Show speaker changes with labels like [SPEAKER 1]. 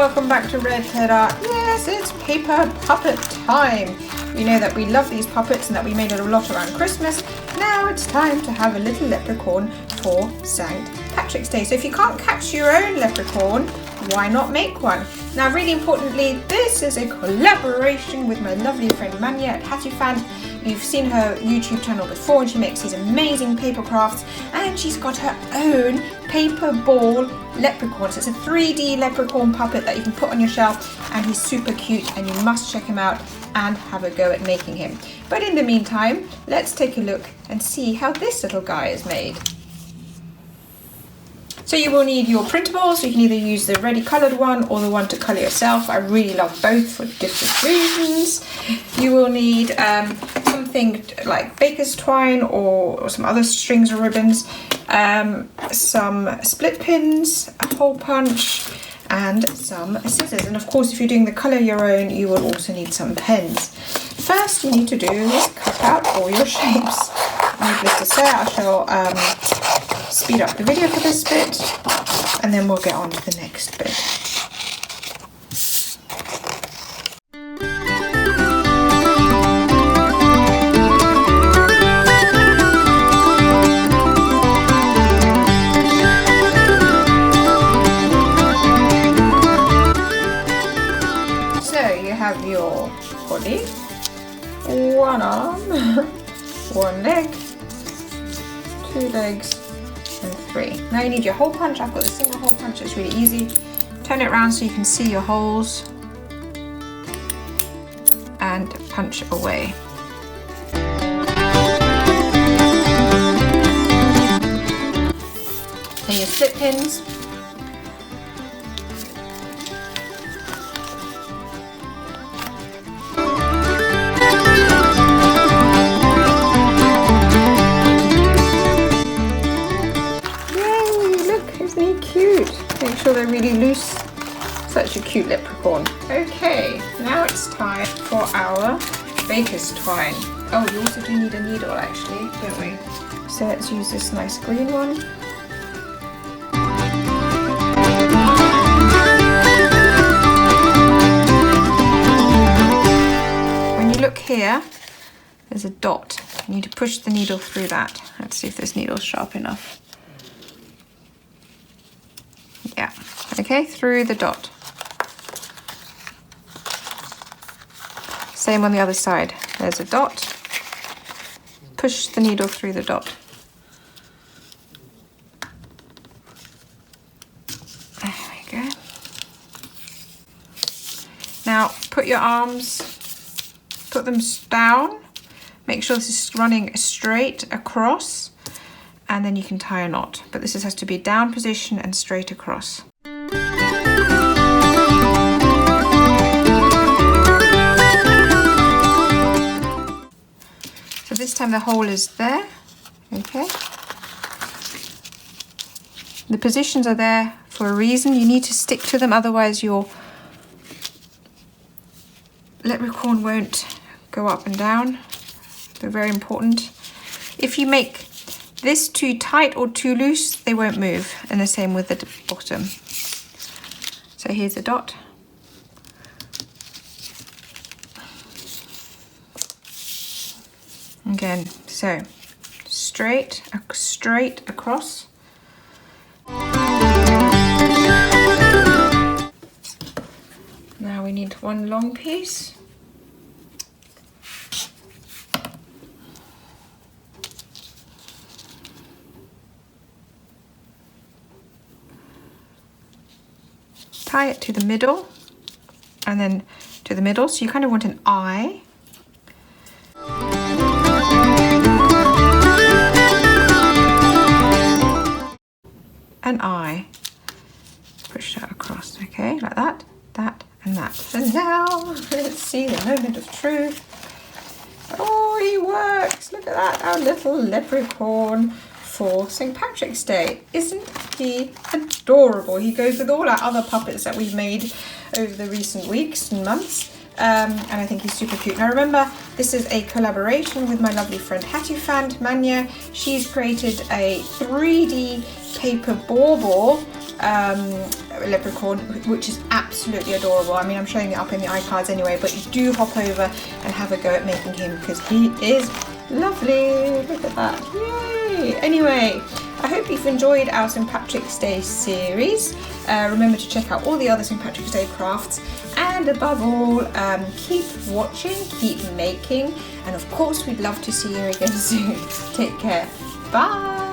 [SPEAKER 1] welcome back to Red Head Art. Yes, it's paper puppet time. You know that we love these puppets and that we made it a lot around Christmas. Now it's time to have a little leprechaun for St. Patrick's Day. So if you can't catch your own leprechaun, why not make one? Now, really importantly, this is a collaboration with my lovely friend Manya at Hattifand. You've seen her YouTube channel before, and she makes these amazing paper crafts, and she's got her own paper ball leprechaun. So it's a 3D leprechaun puppet that you can put on your shelf, and he's super cute, and you must check him out and have a go at making him. But in the meantime, let's take a look and see how this little guy is made. So you will need your printables. You can either use the ready coloured one or the one to colour yourself. I really love both for different reasons. You will need something like baker's twine or some other strings or ribbons, some split pins, a hole punch, and some scissors. And of course, if you're doing the colour your own, you will also need some pens. First, you need to do is cut out all your shapes. Needless to say, I shall speed up the video for this bit, and then we'll get on to the next bit. So you have your body, one arm, one leg, two legs, and three. Now you need your hole punch. I've got the single hole punch, it's really easy. Turn it around so you can see your holes and punch away. Then your split pins. Make sure they're really loose. Such a cute leprechaun. Okay, now it's time for our baker's twine. Oh, you also do need a needle actually, don't we? So let's use this nice green one. When you look here, there's a dot. You need to push the needle through that. Let's see if this needle's sharp enough. Yeah, okay, through the dot. Same on the other side. There's a dot. Push the needle through the dot. There we go. Now, put your arms, put them down. Make sure this is running straight across. And then you can tie a knot, but this has to be down position and straight across. So this time the hole is there, okay? The positions are there for a reason. You need to stick to them, otherwise your leprechaun won't go up and down. They're very important. If you make this too tight or too loose, they won't move, and the same with the bottom. So here's the dot. Again, so straight across. Now we need one long piece. Tie it to the middle, and then to the middle, so you kind of want an eye. An eye. Push that across, okay, like that, that, and that. And now, let's see the moment of truth. Oh, he works! Look at that, our little leprechaun for St. Patrick's Day. Isn't he adorable? He goes with all our other puppets that we've made over the recent weeks and months. And I think he's super cute. Now remember, this is a collaboration with my lovely friend Hattifand, Manya. She's created a 3D paper bauble leprechaun, which is absolutely adorable. I mean, I'm showing it up in the iCards anyway, but do hop over and have a go at making him because he is lovely. Look at that. Yay! Anyway, I hope you've enjoyed our St. Patrick's Day series. Remember to check out all the other St. Patrick's Day crafts, and above all, keep watching, keep making, and of course we'd love to see you again soon. Take care. Bye!